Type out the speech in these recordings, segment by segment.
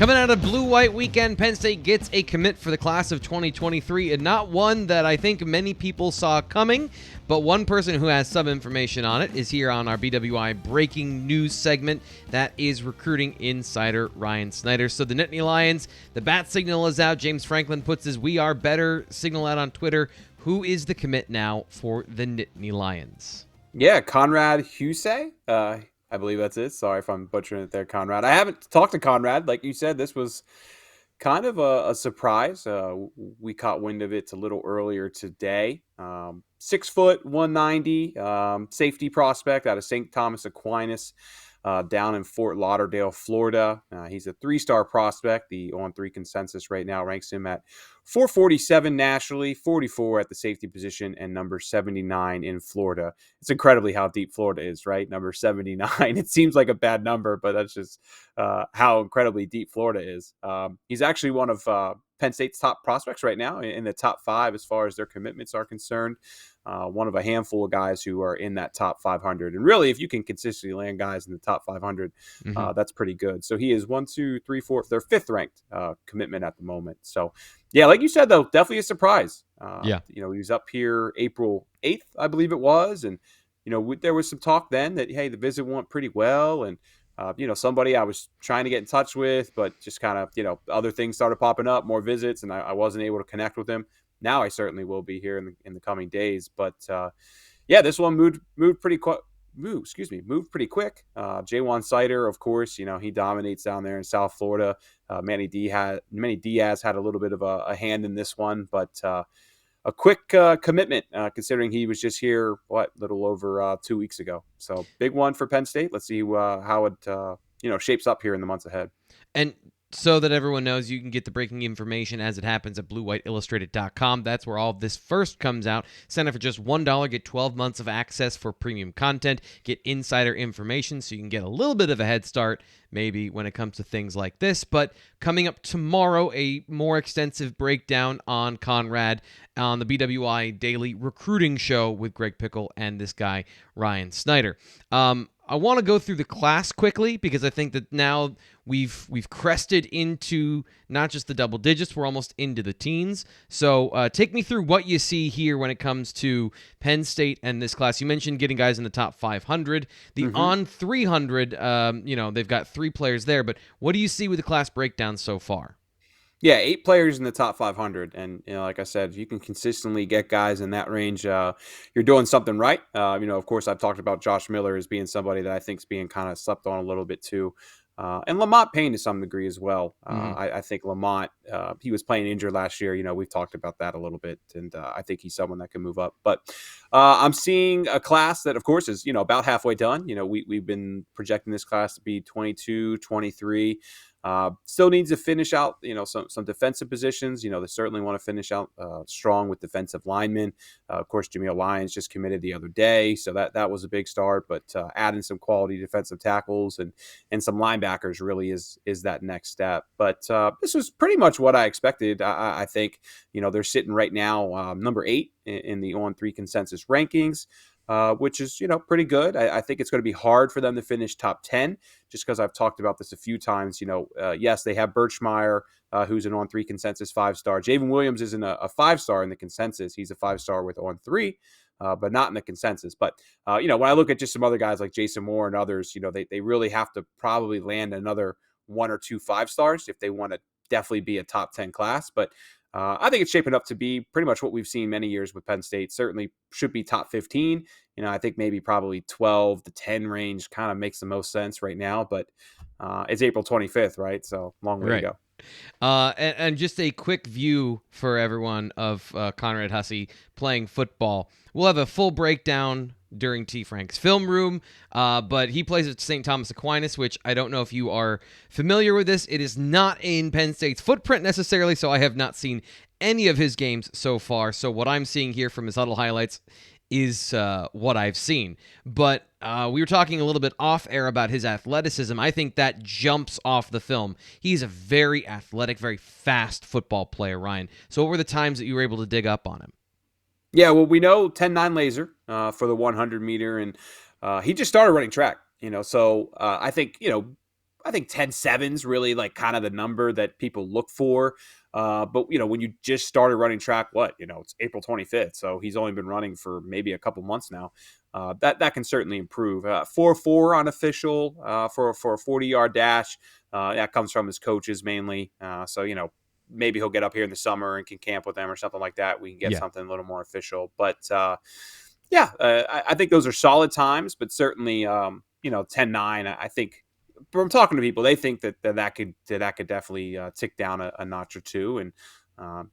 Coming out of Blue-White weekend, Penn State gets a commit for the class of 2023, and not one that I think many people saw coming, but one person who has some information on it is here on our BWI Breaking News segment. That is recruiting insider Ryan Snyder. So the Nittany Lions, the bat signal is out. James Franklin puts his "We Are Better" signal out on Twitter. Who is the commit now for the Nittany Lions? Yeah, Conrad Husey. I believe that's it. Sorry if I'm butchering it there, Conrad. I haven't talked to Conrad. Like you said, this was kind of a surprise. We caught wind of it a little earlier today. 6 foot, 190, safety prospect out of St. Thomas Aquinas, down in Fort Lauderdale, Florida. He's a 3-star prospect. The on-3 consensus right now ranks him at 447 nationally, 44 at the safety position, and number 79 in Florida. It's incredibly how deep Florida is, right? Number 79. It seems like a bad number, but that's just how incredibly deep Florida is. He's actually one of Penn State's top prospects right now, in the top 5 as far as their commitments are concerned. One of a handful of guys who are in that top 500. And really, if you can consistently land guys in the top 500, that's pretty good. So he is 1, 2, 3, 4, their 5th ranked commitment at the moment. So, yeah, like you said, though, definitely a surprise. He was up here April 8th, I believe it was. And, there was some talk then that, hey, the visit went pretty well. And, somebody I was trying to get in touch with, but just kind of, other things started popping up, more visits, and I wasn't able to connect with him. Now I certainly will be here in the coming days. But, this one moved pretty quick. Moved pretty quick. Jaywan Sider, of course, he dominates down there in South Florida. Manny Diaz had a little bit of a hand in this one, but a quick commitment, considering he was just here, little over 2 weeks ago. So big one for Penn State. Let's see how it shapes up here in the months ahead. And so that everyone knows, you can get the breaking information as it happens at BlueWhiteIllustrated.com. That's where all of this first comes out. Sign up for just $1. Get 12 months of access for premium content. Get insider information so you can get a little bit of a head start maybe when it comes to things like this. But coming up tomorrow, a more extensive breakdown on Conrad on the BWI Daily Recruiting Show with Greg Pickle and this guy, Ryan Snyder. I want to go through the class quickly because I think that now we've crested into not just the double digits, we're almost into the teens. So take me through what you see here when it comes to Penn State and this class. You mentioned getting guys in the top 500. The on 300, they've got 3 players there, but what do you see with the class breakdown so far? Yeah, 8 players in the top 500. And, like I said, if you can consistently get guys in that range, you're doing something right. Of course, I've talked about Josh Miller as being somebody that I think is being kind of slept on a little bit too. And Lamont Payne to some degree as well. I think Lamont, he was playing injured last year. We've talked about that a little bit. And I think he's someone that can move up. But I'm seeing a class that, of course, is, about halfway done. We've been projecting this class to be 22, 23. Still needs to finish out, some defensive positions. They certainly want to finish out strong with defensive linemen. Of course, Jameel Lyons just committed the other day, so that was a big start. But adding some quality defensive tackles and some linebackers really is that next step. But this was pretty much what I expected. I think they're sitting right now number 8 in the on-3 consensus rankings. Which is, pretty good. I think it's going to be hard for them to finish top 10 just because I've talked about this a few times. Yes, they have Birchmeyer, who's an on-3 consensus 5-star. Javen Williams isn't a 5-star in the consensus. He's a 5-star with on-3, but not in the consensus. But, when I look at just some other guys like Jason Moore and others, they really have to probably land another 1 or 2 5-stars if they want to definitely be a top 10 class. But I think it's shaping up to be pretty much what we've seen many years with Penn State. Certainly should be top 15. I think maybe probably 12 to 10 range kind of makes the most sense right now. But it's April 25th, right? So long way to go. And just a quick view for everyone of Conrad Hussey playing football. We'll have a full breakdown during T. Frank's film room, but he plays at St. Thomas Aquinas, which I don't know if you are familiar with this. It is not in Penn State's footprint necessarily, so I have not seen any of his games so far. So what I'm seeing here from his huddle highlights is what I've seen. But we were talking a little bit off air about his athleticism. I think that jumps off the film. He's a very athletic, very fast football player, Ryan. So what were the times that you were able to dig up on him? Yeah, well, we know 10.9 laser for the 100 meter, and he just started running track. So I think I think 10.7's really like kind of the number that people look for. But when you just started running track, it's April 25th, so he's only been running for maybe a couple months now. That can certainly improve. 4.4 unofficial for a 40-yard dash. That comes from his coaches mainly. So maybe he'll get up here in the summer and can camp with them or something like that. We can get Yeah. something a little more official. But I think those are solid times. But certainly, 10.9. I think from talking to people, they think that could definitely tick down a notch or two. And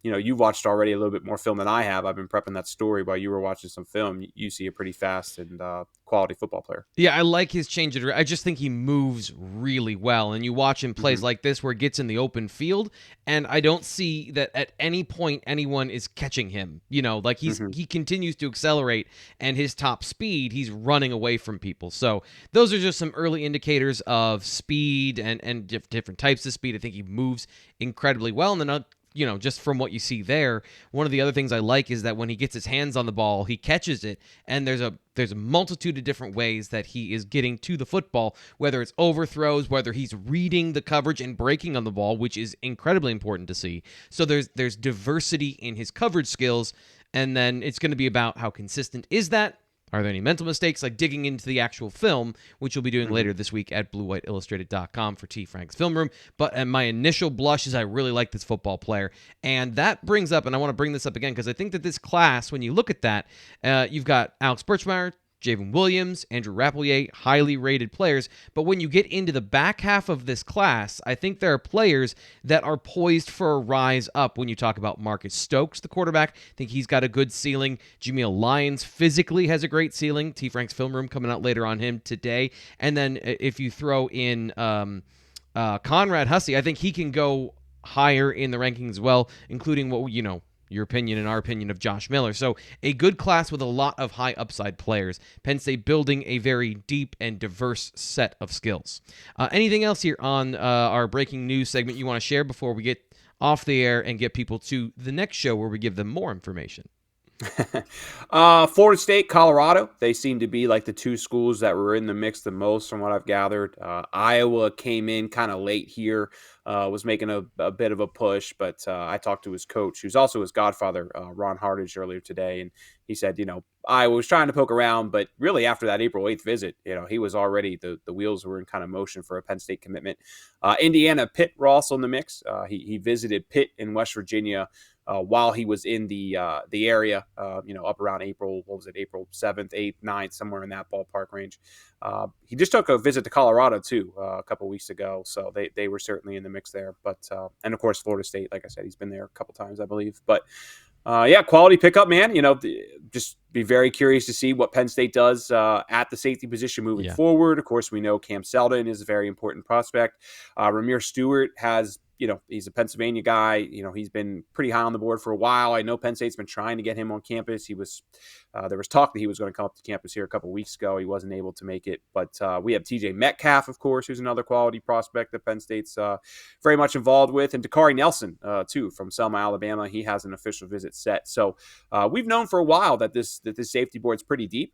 you've watched already a little bit more film than I have. I've been prepping that story while you were watching some film. You see a pretty fast and quality football player. Yeah, I like his change of direction. I just think he moves really well. And you watch him plays like this where it gets in the open field, and I don't see that at any point anyone is catching him. Like he continues to accelerate, and his top speed, he's running away from people. So those are just some early indicators of speed and different types of speed. I think he moves incredibly well. And then just from what you see there, one of the other things I like is that when he gets his hands on the ball, he catches it, and there's a multitude of different ways that he is getting to the football, whether it's overthrows, whether he's reading the coverage and breaking on the ball, which is incredibly important to see. So there's diversity in his coverage skills, and then it's going to be about how consistent is that. Are there any mental mistakes, like digging into the actual film, which you'll be doing later this week at bluewhiteillustrated.com for T. Frank's Film Room. But my initial blush is I really like this football player. And that brings up, and I want to bring this up again, because I think that this class, when you look at that, you've got Alex Birchmeier, Javon Williams, Andrew Rapplier, highly rated players. But when you get into the back half of this class, I think there are players that are poised for a rise up. When you talk about Marcus Stokes, the quarterback, I think he's got a good ceiling. Jameel Lyons physically has a great ceiling. T. Frank's Film Room coming out later on him today. And then if you throw in Conrad Hussey, I think he can go higher in the rankings as well, including your opinion and our opinion of Josh Miller. So a good class with a lot of high upside players. Penn State building a very deep and diverse set of skills. Anything else here on our breaking news segment you want to share before we get off the air and get people to the next show where we give them more information? Florida State, Colorado, they seem to be like the two schools that were in the mix the most from what I've gathered. Iowa came in kind of late here, was making a bit of a push, but I talked to his coach, who's also his godfather, Ron Hardage, earlier today, and he said, Iowa was trying to poke around, but really after that April 8th visit, he was already, the wheels were in kind of motion for a Penn State commitment. Indiana, Pitt were also in the mix. He visited Pitt in West Virginia while he was in the area, up around April 7th, 8th, 9th, somewhere in that ballpark range. He just took a visit to Colorado, too, a couple weeks ago, so they were certainly in the mix there. But and, of course, Florida State, like I said, he's been there a couple times, I believe. But, quality pickup, man. Just be very curious to see what Penn State does at the safety position moving forward. Of course, we know Cam Seldon is a very important prospect. Ramir Stewart has he's a Pennsylvania guy. He's been pretty high on the board for a while. I know Penn State's been trying to get him on campus. There was talk that he was going to come up to campus here a couple weeks ago. He wasn't able to make it. But we have TJ Metcalf, of course, who's another quality prospect that Penn State's very much involved with. And Dakari Nelson, too, from Selma, Alabama. He has an official visit set. So we've known for a while that this safety board's pretty deep.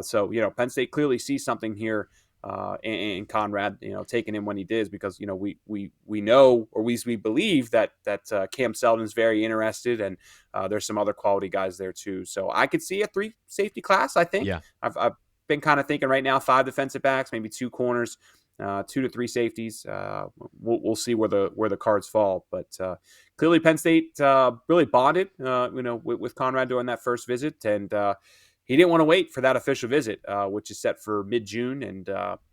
So Penn State clearly sees something here and Conrad, taking him when he did, because we know, or we believe that Cam Seldon is very interested, and there's some other quality guys there too. So I could see a 3 safety class. I think. Yeah. I've been kind of thinking right now 5 defensive backs, maybe 2 corners, 2 to 3 safeties. We'll see where the cards fall, but clearly Penn State really bonded, with Conrad during that first visit, and he didn't want to wait for that official visit, which is set for mid-June, and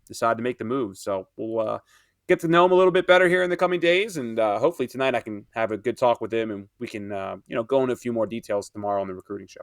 decided to make the move. So we'll get to know him a little bit better here in the coming days, and hopefully tonight I can have a good talk with him, and we can go into a few more details tomorrow on the recruiting show.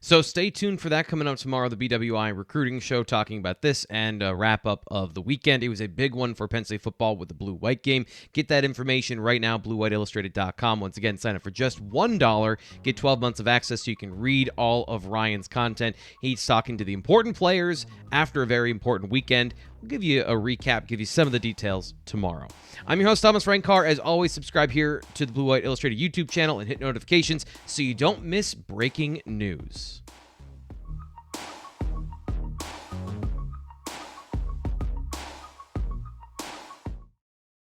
So stay tuned for that coming up tomorrow, the BWI Recruiting Show, talking about this and a wrap-up of the weekend. It was a big one for Penn State football with the blue-white game. Get that information right now, bluewhiteillustrated.com. Once again, sign up for just $1. Get 12 months of access so you can read all of Ryan's content. He's talking to the important players after a very important weekend. We'll give you a recap, give you some of the details tomorrow. I'm your host, Thomas Rankar. As always, subscribe here to the Blue White Illustrated YouTube channel and hit notifications so you don't miss breaking news.